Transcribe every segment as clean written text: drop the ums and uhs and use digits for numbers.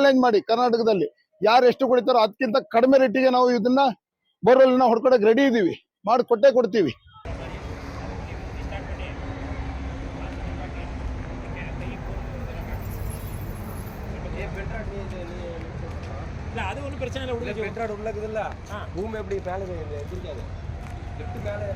Challenge ಮಾಡಿ ಕರ್ನಾಟಕದಲ್ಲಿ ಯಾರು ಎಷ್ಟು ಕೊಡ್ತಾರೋ ಅದಕ್ಕಿಂತ ಕಡಿಮೆ ರೇಟಿಗೆ ನಾವು ಇದನ್ನ ಬೋರ್ವೆಲ್ನ ಹೊಡ್ಕೊಡಕ್ಕೆ ರೆಡಿ ಇದೀವಿ, ಮಾಡಿ ಕೊಟ್ಟೇ ಕೊಡ್ತೀವಿ. அது ஒன்றும் பிரச்சனை இல்லை. பெட்ராட் உள்ளக்குதில்ல, பூமி எப்படி மேலே எதிர்க்காது, லெஃப்ட் மேலே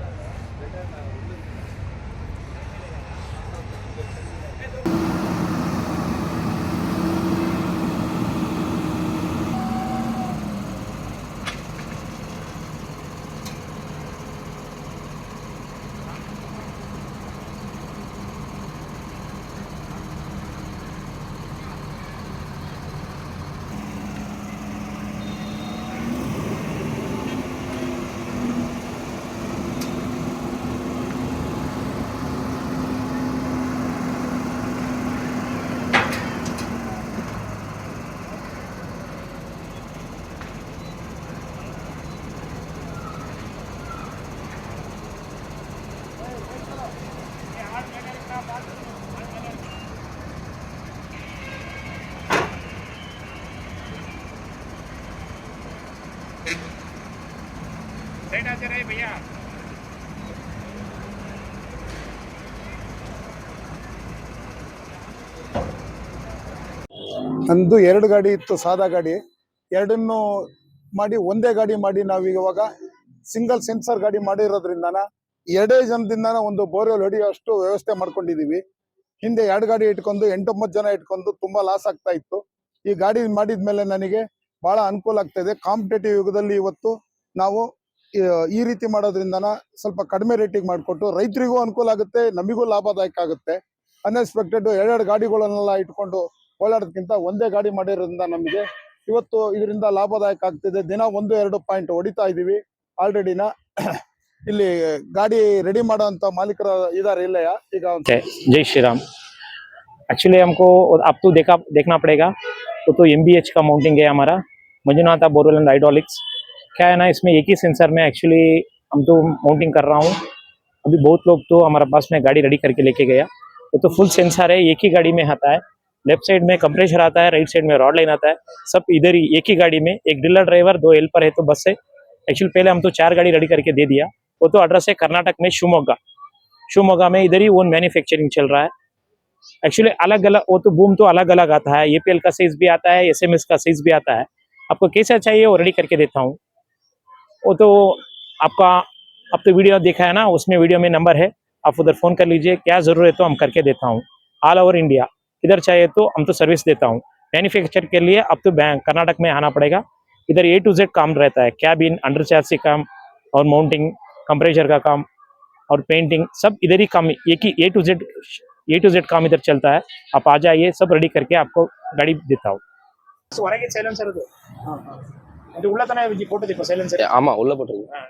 भैया ನಂದು 2 ಗಾಡಿ ಇತ್ತು, ಸಾದಾ ಗಾಡಿ. ಎರಡನ್ನು ಮಾಡಿ ಒಂದೇ ಗಾಡಿ ಮಾಡಿ ನಾವೀಗ ಇವಾಗ ಸಿಂಗಲ್ ಸೆನ್ಸರ್ ಗಾಡಿ ಮಾಡಿರೋದ್ರಿಂದಾನ 2 ಜನದಿಂದಾನ ಒಂದು ಬೋರ್ವೆಲ್ ಹೊಡೆಯುವಷ್ಟು ವ್ಯವಸ್ಥೆ ಮಾಡ್ಕೊಂಡಿದೀವಿ. ಹಿಂದೆ 2 ಗಾಡಿ ಇಟ್ಕೊಂಡು 8-9 ಜನ ಇಟ್ಕೊಂಡು ತುಂಬಾ ಲಾಸ್ ಆಗ್ತಾ ಇತ್ತು. ಈ ಗಾಡಿ ಮಾಡಿದ್ಮೇಲೆ ನನಗೆ ಬಹಳ ಅನುಕೂಲ ಆಗ್ತಾ ಇದೆ. ಕಾಂಪಿಟೇಟಿವ್ ಯುಗದಲ್ಲಿ ಇವತ್ತು ನಾವು ಈ ರೀತಿ ಮಾಡೋದ್ರಿಂದನ ಸ್ವಲ್ಪ ಕಡಿಮೆ ರೇಟಿಗೆ ಮಾಡಿಕೊಟ್ಟು ರೈತರಿಗೂ ಅನುಕೂಲ ಆಗುತ್ತೆ, ನಮಗೂ ಲಾಭದಾಯಕ ಆಗುತ್ತೆ. ಅನ್ಎಕ್ಸ್ಪೆಕ್ಟೆಡ್ 2 ಗಾಡಿಗಳನ್ನೆಲ್ಲ ಇಟ್ಕೊಂಡು ಓಡಾಡೋದಕ್ಕಿಂತ ಒಂದೇ ಗಾಡಿ ಮಾಡಿರೋದ್ರಿಂದ ನಮಗೆ ಇವತ್ತು ಇದರಿಂದ ಲಾಭದಾಯಕ ಆಗ್ತಿದೆ. ದಿನ 1-2 ಪಾಯಿಂಟ್ ಹೊಡಿತಾ ಇದೀವಿ ಆಲ್ರೆಡಿನ. ಇಲ್ಲಿ ಗಾಡಿ ರೆಡಿ ಮಾಡೋಂತ ಮಾಲೀಕರು ಇದಾರೆ ಇಲ್ಲಯ್ಯ ಈಗ? जय श्री राम। एक्चुअली हमको अब तो देखना पड़ेगा तो MBH का माउंटिंग है हमारा, मंजुनाथा बोरवेल एंड हाइड्रोलिक्स। क्या है ना, इसमें एक ही सेंसर में एक्चुअली हम तो माउंटिंग कर रहा हूँ। अभी बहुत लोग तो हमारे पास में गाड़ी रेडी करके लेके गया, तो फुल सेंसर है, एक ही गाड़ी में आता है। लेफ्ट साइड में कंप्रेसर आता है, राइट साइड में रॉड लाइन आता है, सब इधर ही एक ही गाड़ी में। एक ड्रिलर ड्राइवर, 2 हेल्पर है तो बस से। एक्चुअली पहले हम तो 4 गाड़ी रेडी करके दे दिया। वो तो एड्रेस है कर्नाटक में शिवमोगा में, इधर ही ओन मैन्युफैक्चरिंग चल रहा है। एक्चुअली अलग अलग वो तो बूम तो अलग अलग आता है, APL का साइज भी आता है, SMS का साइज भी आता है। आपको कैसा चाहिए वो रेडी करके देता हूँ। वो तो आपका अब तो वीडियो देखा है ना, उसमें वीडियो में नंबर है, आप उधर फोन कर लीजिए। क्या जरूरत है तो हम करके देता हूँ। ऑल ओवर इंडिया इधर चाहिए तो हम तो सर्विस देता हूँ। मैन्युफैक्चर के लिए अब तो कर्नाटक में आना पड़ेगा। इधर A to Z काम रहता है, कैबिन, अंडर चैसी काम और माउंटिंग, कंप्रेसर का काम और पेंटिंग, सब इधर ही काम, एक ही A to Z काम इधर चलता है। आप आ जाइए, सब रेडी करके आपको गाड़ी देता हूँ। ಹೊರಗೆ ಸೈಲೆನ್ಸರ್ ಅದು ಅದು ಉಳ್ಳತನ ಕೊಟ್ಟಿದ್ದೀವಿ ಸೈಲೆನ್ಸರ್. ஆமா உள்ள போட்டுருக்கு.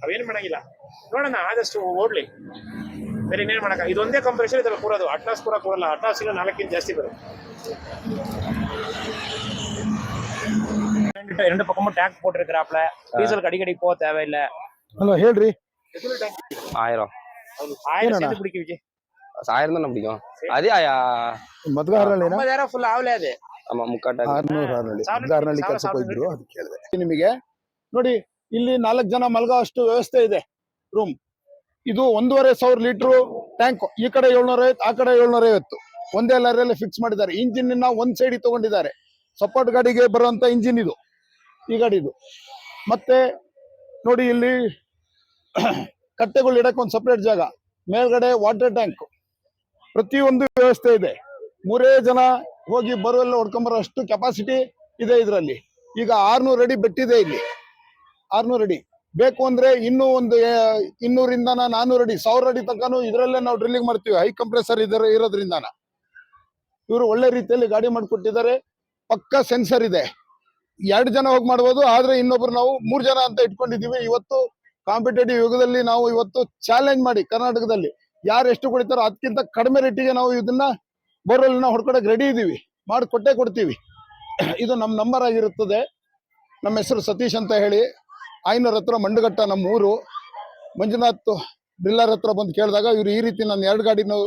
ಅವೇನು ಮಾಡಂಗಿಲ್ಲ, ನೋಡೋಣ ಆದಷ್ಟು ಓಡ್ಲಿ, ಬೇರೆ ಇನ್ನೇನು ಮಾಡಕ. ಇದೊಂದೇ ಕಂಪ್ರೆಷರ್ ಇದರಲ್ಲಿ ಕೂರೋದು, ಅಟ್ಲಾಸ್ ಕೂಡ ಕೂರಲ್ಲ. ಅಟ್ಲಾಸ್ ಈಗ 4 ಜಾಸ್ತಿ ಬರುತ್ತೆ. 2 பக்கமும் டேங்க் போட்டிருக்கிறாப்ல, டீசல் அடிக்கடி போக தேவையில்லை. ಹಲೋ ಹೇಳ್ರಿ. 1000 1000 சேர்த்து பிடிக்க விஜய், 1000 தானே பிடிக்கும். அதே ಮದ್ಗ ಹರಳಿನ 50,000 ಫುಲ್ ಆವ್ಲೇ ಅದೇ. ஆமா முக்காட்ட 600 ಹರಳಿ ಕೆಲಸಕ್ಕೆ ಹೋಗಿದ್ರು, ಅದಕ್ಕೆ ಹೇಳಿದೆ ನಿಮಗೆ. ನೋಡಿ ಇಲ್ಲಿ 4 ಜನ ಮಲ್ಗೋ ಅಷ್ಟು ವ್ಯವಸ್ಥೆ ಇದೆ ರೂಮ್. ಇದು 1,500 ಲೀಟರ್ ಟ್ಯಾಂಕ್. ಈ ಕಡೆ 750, ಆ ಕಡೆ 750 ಒಂದೇ ಲಾರಿಯಲ್ಲಿ ಫಿಕ್ಸ್ ಮಾಡಿದ್ದಾರೆ. ಇಂಜಿನ್ ಒಂದ್ ಸೈಡ್ ತಗೊಂಡಿದ್ದಾರೆ. ಸಪೋರ್ಟ್ ಗಾಡಿಗೆ ಬರುವಂತ ಇಂಜಿನ್ ಇದು, ಈ ಗಾಡಿದು. ಮತ್ತೆ ನೋಡಿ ಇಲ್ಲಿ ಕಟ್ಟೆಗಳು ಇಡಕ್ಕೆ ಒಂದು ಸಪರೇಟ್ ಜಾಗ, ಮೇಲ್ಗಡೆ ವಾಟರ್ ಟ್ಯಾಂಕ್, ಪ್ರತಿಯೊಂದು ವ್ಯವಸ್ಥೆ ಇದೆ. 3 ಜನ ಹೋಗಿ ಬೋರ್ವೆಲ್ ಹೊಡ್ಕೊಂಬರೋ ಅಷ್ಟು ಕೆಪಾಸಿಟಿ ಇದೆ ಇದರಲ್ಲಿ. ಈಗ 600 ಅಡಿ ಬೆಟ್ಟಿದೆ ಇಲ್ಲಿ, 600 ಅಡಿ ಬೇಕು ಅಂದ್ರೆ ಇನ್ನೂ ಒಂದು 200ರಿಂದ 400 ಅಡಿ 1000 ಅಡಿ ತನಕನೂ ಇದರಲ್ಲೇ ನಾವು ಡ್ರಿಲ್ಲಿಂಗ್ ಮಾಡ್ತೀವಿ. ಹೈ ಕಂಪ್ರೆಸರ್ ಇರೋದ್ರಿಂದಾನ ಇವರು ಒಳ್ಳೆ ರೀತಿಯಲ್ಲಿ ಗಾಡಿ ಮಾಡಿಕೊಟ್ಟಿದ್ದಾರೆ. ಪಕ್ಕ ಸೆನ್ಸರ್ ಇದೆ, 2 ಜನ ಹೋಗಿ ಮಾಡ್ಬೋದು. ಆದ್ರೆ ಇನ್ನೊಬ್ರು ನಾವು 3 ಜನ ಅಂತ ಇಟ್ಕೊಂಡಿದೀವಿ. ಇವತ್ತು ಕಾಂಪಿಟೇಟಿವ್ ಯುಗದಲ್ಲಿ ನಾವು ಇವತ್ತು ಚಾಲೆಂಜ್ ಮಾಡಿ ಕರ್ನಾಟಕದಲ್ಲಿ ಯಾರು ಎಷ್ಟು ಕೊಡ್ತಾರೋ ಅದಕ್ಕಿಂತ ಕಡಿಮೆ ರೇಟಿಗೆ ನಾವು ಇದನ್ನ ಬೋರ್ವೆಲ್ನ ಹೊಡ್ಕೊಡಕ್ಕೆ ರೆಡಿ ಇದೀವಿ, ಮಾಡಿ ಕೊಟ್ಟೇ ಕೊಡ್ತೀವಿ. ಇದು ನಮ್ಮ ನಂಬರ್ ಆಗಿರುತ್ತದೆ. ನಮ್ಮ ಹೆಸರು ಸತೀಶ್ ಅಂತ ಹೇಳಿ, ಆಯ್ನೂರ್ ಹತ್ರ ಮಂಡಗಟ್ಟ ನಮ್ಮ ಊರು. ಮಂಜುನಾಥ್ ಡ್ರಿಲ್ಲರ್ ಹತ್ರ ಬಂದು ಕೇಳಿದಾಗ ಇವ್ರು ಈ ರೀತಿ ನಾನು 2 ಗಾಡಿನ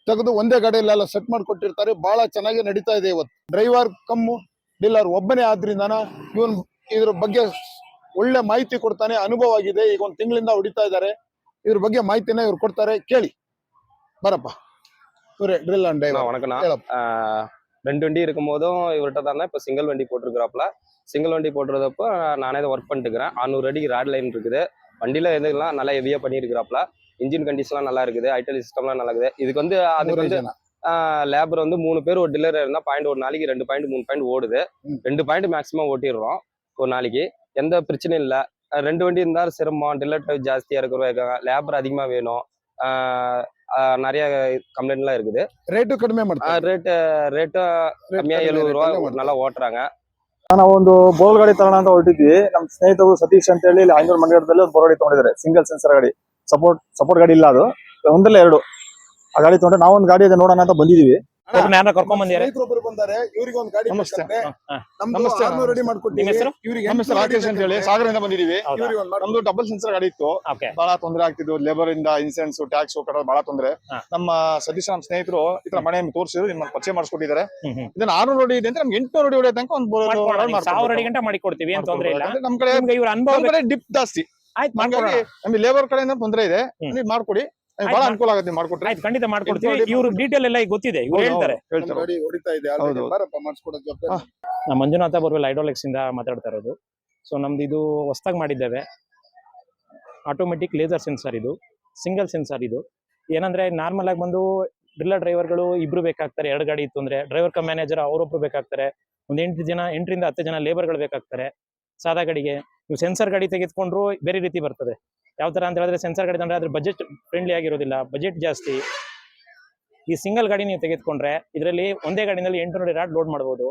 ತೆಗೆದು ಒಂದೇ ಗಾಡಿಯಲ್ಲೆಲ್ಲ ಸೆಟ್ ಮಾಡಿಕೊಟ್ಟಿರ್ತಾರೆ. ಬಹಳ ಚೆನ್ನಾಗಿ ನಡೀತಾ ಇದೆ ಇವತ್ತು. ಡ್ರೈವರ್ ಕಮ್ಮು ಡೀಲರ್ ಒಬ್ಬನೇ ಆದ್ರಿಂದಾನ ಇವನ್ ಇದ್ರ ಬಗ್ಗೆ ಒಳ್ಳೆ ಮಾಹಿತಿ ಕೊಡ್ತಾನೆ, ಅನುಭವ ಆಗಿದೆ. ಈಗ 1 ತಿಂಗಳಿಂದ ಹೊಡಿತಾ ಇದ್ದಾರೆ. ಇದ್ರ ಬಗ್ಗೆ ಮಾಹಿತಿನ ಇವ್ರು ಕೊಡ್ತಾರೆ, ಕೇಳಿ. ಬರಪ್ಪ இவரே ட்ரில் அண்ட் டைவர். வணக்கண்ணா. 2 வண்டி இருக்கும்போதும் இவர்கிட்ட தானே இப்போ சிங்கிள் வண்டி போட்டிருக்கிறாப்புல. சிங்கிள் வண்டி போட்டுறதப்போ நானே இதை ஒர்க் பண்ணிட்டுக்கிறேன். 600 அடிக்கு ராட் லைன் இருக்குது. வண்டியில் எதுலாம் நல்லா ஹெவியாக பண்ணியிருக்கிறாப்புல. இன்ஜின் கண்டிஷன்லாம் நல்லா இருக்குது. ஐட்டல் சிஸ்டம்லாம் நல்லா இருக்குது. இதுக்கு வந்து அதுக்கு வந்து லேபர் வந்து 3 பேர் ஒரு டில்லர் இருந்தால் பாயிண்ட் ஒரு நாளைக்கு 2 பாயிண்ட் 3 பாயிண்ட் ஓடுது. 2 பாயிண்ட் மேக்ஸிமம் ஓட்டிடுறோம் ஒரு நாளைக்கு. எந்த பிரச்சனையும் இல்லை. 2 வண்டி இருந்தால் சிரமம், டில்லர் டைப் ஜாஸ்தியாக இருக்கிற லேபர் அதிகமாக வேணும். நிறைய கம்ப்ளைண்ட்லாம் இருக்குது. ರೇಟು ಕಡಿಮೆ ಮಾಡ್ತಾರೆ. ರೇಟ್ ಕಮ್ಮಿಯ 70 ರೂಪಾಯಿ நல்லா ಓಟ್ರಾಂಗ. ನಾವು ಒಂದು ಬೋಲ್ ಗಾಡಿ ತಗೋಣ ಅಂತ ಹೊರಟಿದ್ವಿ. ನಮ್ಮ ಸ್ನೇಹಿತರು ಸತೀಶ್ ಅಂತ ಹೇಳಿ ಐನೂರು ಮಂಡ್ಯದಲ್ಲಿ ಒಂದು ಬೋಲ್ ಗಾಡಿ ತಗೊಂಡಿದ್ದಾರೆ. ಸಿಂಗಲ್ ಸೆನ್ಸರ್ ಗಾಡಿ, ಸಪೋರ್ಟ್ ಗಾಡಿ ಇಲ್ಲ, ಅದು ಒಂದಲ್ಲ 2 ಆ ಗಾಡಿ ತಗೊಂಡ್ರೆ ನಾವೊಂದು ಗಾಡಿ ಇದೆ ನೋಡೋಣ ಅಂತ ಬಂದಿದೀವಿ. ಕರ್ಕೊಂಡ್ ಬಂದಿದ್ದಾರೆ. ರೈತರೊಬ್ಬರು ಬಂದಾರೆ, ಇವ್ರಿಗೆ ಒಂದು ಗಾಡಿ ನಮಸ್ತೆ. ನಮಸ್ತೆ, ರೆಡಿ ಮಾಡ್ಕೊಡ್ತೀವಿ. ನಿಮ್ಮ ಹೆಸರು? ಇವ್ರಿಗೆ ನಮ್ಮ ಹೆಸರು ರಾಕೇಶ್ ಅಂತ ಹೇಳಿ ಸಾಗರದಿಂದ ಬಂದಿದೀವಿ. ಹೌದಾ? ಇವ್ರಿಗೆ ಒಂದು ನಮ್ದು ಡಬಲ್ ಸೆನ್ಸರ್ ಗಾಡಿ ಇತ್ತು. ಓಕೆ. ಬಹಳ ತೊಂದರೆ ಆಗ್ತಿದ್ವು. ಲೇಬರ್ ಇಂದ ಇನ್ಸೂರೆನ್ಸ್ ಟ್ಯಾಕ್ಸ್ ಕಟ್ಟೋದು ಬಹಳ ತೊಂದರೆ. ಹಾ. ನಮ್ಮ ಸತೀಶ್ ನಮ್ಮ ಸ್ನೇಹಿತರು ಈ ತರ ಮನೆ ತೋರಿಸಿದ್ರು, ನಿಮ್ಮನ್ನ ಪರಿಚಯ ಮಾಡಿಸ್ಕೊಟ್ಟಿದ್ದಾರೆ. ಹ್ಮ್. ಇದನ್ನ 600 ಅಡಿ ಇದೆ ಅಂತ ನಮ್ಗೆ 800 ಅಡಿ ಹೊಡೆಯ ತನಕ ಒಂದು ಬೋಲ್ 1000 ಅಡಿ ಗಂಟ ಮಾಡಿ ಕೊಡ್ತೀವಿ, ಏನ್ ತೊಂದ್ರೆ ಇಲ್ಲ. ನಮ್ ಕಡೆ ನಿಮ್ಗೆ ಇವ್ರ ಅನುಭವ ನಮ್ ಕಡೆ ಡಿಪ್ ಜಾಸ್ತಿ. ಆಯ್ತು ಮಾಡ್ಕೊಡೋಣ. ಹಾಗಾಗಿ ನಮ್ಗೆ ಲೇಬರ್ ಕಡೆಯಿಂದ ತೊಂದರೆ ಇದೆ. ಹ್ಮ್. ನೀವು ಮಾಡ್ಕೊಡಿ, ನಮ್ಗೆ ಬಹಳ ಆಯ್ತು. ಅನುಕೂಲ ಆಗುತ್ತೆ ನೀವು ಮಾಡ್ಕೊಟ್ರೆ. ಆಯ್ತು, ಖಂಡಿತ ಮಾಡ್ಕೊಡ್ತೀವಿ. ಎಂಟು ಇವ್ರ ಡೀಟೇಲ್ ಎಲ್ಲ ಈಗ ಗೊತ್ತಿದೆ, ಇವ್ರು ಹೇಳ್ತಾರೆ. ಹೇಳ್ತಾರೆ. ಗಾಡಿ ಹೊಡಿತಾ ಇದೆ already. ಹೌದು. ಬರಪ್ಪ ಮಾಡಿಸ್ಕೊಡೋಕೆ ಜವಾಬ್ದಾರಿ. ನಾನು ಮಂಜುನಾಥ ಬೋರ್ವೆಲ್ ಹೈಡ್ರಾಲಿಕ್ಸ್ ಇಂದ ಮಾತಾಡ್ತಾ ಇರೋದು. ಸೊ ನಮ್ದು ಇದು ಹೊಸದಾಗಿ ಮಾಡಿದ್ದೇವೆ. ಆಟೋಮೆಟಿಕ್ ಲೇಸರ್ ಸೆನ್ಸರ್ ಇದು, ಸಿಂಗಲ್ ಸೆನ್ಸರ್ ಇದು. ಏನಂದ್ರೆ ನಾರ್ಮಲ್ ಆಗಿ ಬಂದು ಡ್ರಿಲ್ಲರ್ ಡ್ರೈವರ್ಗಳು ಇಬ್ರು ಬೇಕಾಗ್ತಾರೆ. 2 ಗಾಡಿ ಇತ್ತು ಅಂದ್ರೆ ಡ್ರೈವರ್ ಕಮ್ ಮ್ಯಾನೇಜರ್ ಅವರೊಬ್ರು ಬೇಕಾಗ್ತಾರೆ. ಒಂದು 8 ರಿಂದ 10 ಜನ ಲೇಬರ್ಗಳು ಬೇಕಾಗ್ತಾರೆ ಸಾದಾ ಗಾಡಿಗೆ. ನೀವು ಸೆನ್ಸರ್ ಗಾಡಿ ತೆಗೆದುಕೊಂಡ್ರು ಬೇರೆ ರೀತಿ ಬರ್ತದೆ. ಯಾವ ತರ ಅಂತ ಹೇಳಿದ್ರೆ ಸೆನ್ಸರ್ ಗಾಡಿ ಅಂದ್ರೆ ಅದ್ರ ಬಜೆಟ್ ಫ್ರೆಂಡ್ಲಿ ಆಗಿರೋದಿಲ್ಲ, ಬಜೆಟ್ ಜಾಸ್ತಿ. ಈ ಸಿಂಗಲ್ ಗಾಡಿ ನೀವು ತೆಗೆದುಕೊಂಡ್ರೆ ಇದರಲ್ಲಿ ಒಂದೇ ಗಾಡಿನಲ್ಲಿ 800 ರಾಡ್ ಲೋಡ್ ಮಾಡಬಹುದು.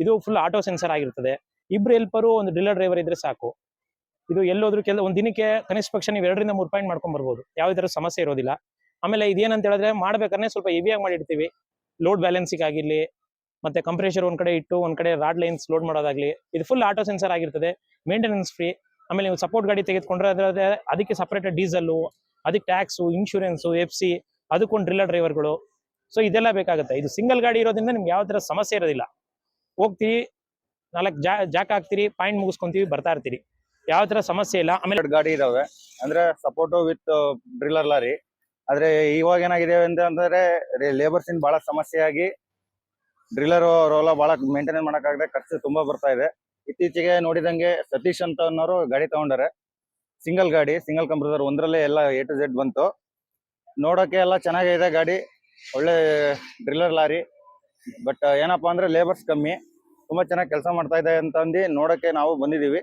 ಇದು ಫುಲ್ ಆಟೋ ಸೆನ್ಸರ್ ಆಗಿರ್ತದೆ. ಇಬ್ರು ಹೆಲ್ಪರು ಒಂದು ಡ್ರಿಲ್ಲರ್ ಡ್ರೈವರ್ ಇದ್ರೆ ಸಾಕು. ಇದು ಎಲ್ಲೋದ್ರೂ ಒಂದು ದಿನಕ್ಕೆ ಕನಿಷ್ಠ ಪಕ್ಷ ನೀವು 2 ರಿಂದ 3 ಪಾಯಿಂಟ್ ಮಾಡ್ಕೊಂಡ್ ಬರ್ಬೋದು. ಯಾವುದೇ ತರ ಸಮಸ್ಯೆ ಇರೋದಿಲ್ಲ. ಆಮೇಲೆ ಇದೇನಂತ ಹೇಳಿದ್ರೆ ಮಾಡ್ಬೇಕಾದ್ರೆ ಸ್ವಲ್ಪ ಹೆವಿಯಾಗಿ ಮಾಡಿರ್ತೀವಿ. ಲೋಡ್ ಬ್ಯಾಲೆನ್ಸಿಂಗ್ ಆಗಿರ್ಲಿ, ಮತ್ತೆ ಕಂಪ್ರೆಷರ್ ಒಂದ್ ಕಡೆ ಇಟ್ಟು ಒಂದ್ ಕಡೆ ರಾಡ್ ಲೈನ್ಸ್ ಲೋಡ್ ಮಾಡೋದಾಗ್ಲಿ, ಇದು ಫುಲ್ ಆಟೋ ಸೆನ್ಸರ್ ಆಗಿರ್ತದೆ. Maintenance free. ಆಮೇಲೆ ನೀವು ಸಪೋರ್ಟ್ ಗಾಡಿ ತೆಗೆದುಕೊಂಡ್ರೆ ಅದಕ್ಕೆ ಸಪರೇಟ್ ಡೀಸೆಲ್, ಅದಕ್ಕೆ ಟ್ಯಾಕ್ಸು, ಇನ್ಶೂರೆನ್ಸು, FC, ಅದಕ್ಕೊಂದು ಡ್ರಿಲ್ಲರ್ ಡ್ರೈವರ್ಗಳು. ಸೊ ಇದೆಲ್ಲ ಬೇಕಾಗುತ್ತೆ. ಇದು ಸಿಂಗಲ್ ಗಾಡಿ ಇರೋದ್ರಿಂದ ನಿಮ್ಗೆ ಯಾವ ತರ ಸಮಸ್ಯೆ ಇರೋದಿಲ್ಲ. ಹೋಗ್ತೀವಿ, 4 ಜಾಕ್ ಹಾಕ್ತೀರಿ, ಪಾಯಿಂಟ್ ಮುಗಿಸ್ಕೊಂತೀವಿ, ಬರ್ತಾ ಇರ್ತೀರಿ, ಯಾವ ತರ ಸಮಸ್ಯೆ ಇಲ್ಲ. ಆಮೇಲೆ ಗಾಡಿ ಇದಾವೆ ಅಂದ್ರೆ ಸಪೋರ್ಟ್ ವಿತ್ ಡ್ರಿಲ್ಲರ್ ಲಾರಿ. ಆದ್ರೆ ಇವಾಗ ಏನಾಗಿದೆ ಅಂತಂದ್ರೆ ಲೇಬರ್ಸ್ ಇನ್ ಬಹಳ ಸಮಸ್ಯೆ ಆಗಿ ಡ್ರಿಲ್ಲರ್ ಅವರೆಲ್ಲ ಬಹಳ ಮೇಂಟೈನ್ ಮಾಡಕ್ಕಾಗದೆ ಖರ್ಚು ತುಂಬಾ ಬರ್ತಾ ಇದೆ. ಇತ್ತೀಚೆಗೆ ನೋಡಿದಂಗೆ ಸತೀಶ್ ಅಂತ ಅನ್ನೋರು ಗಾಡಿ ತಗೊಂಡಾರೆ. ಸಿಂಗಲ್ ಗಾಡಿ, ಸಿಂಗಲ್ ಕಂಪ್ರೆಸರ್, ಒಂದ್ರಲ್ಲೇ ಎಲ್ಲ A to Z ಬಂತು. ನೋಡೋಕೆ ಎಲ್ಲ ಚೆನ್ನಾಗಿದೆ ಗಾಡಿ, ಒಳ್ಳೆ ಡ್ರಿಲ್ಲರ್ ಲಾರಿ. ಬಟ್ ಏನಪ್ಪಾ ಅಂದ್ರೆ ಲೇಬರ್ಸ್ ಕಮ್ಮಿ, ತುಂಬಾ ಚೆನ್ನಾಗಿ ಕೆಲಸ ಮಾಡ್ತಾ ಇದೆ ಅಂತ ಅಂದು ನೋಡಕ್ಕೆ ನಾವು ಬಂದಿದೀವಿ.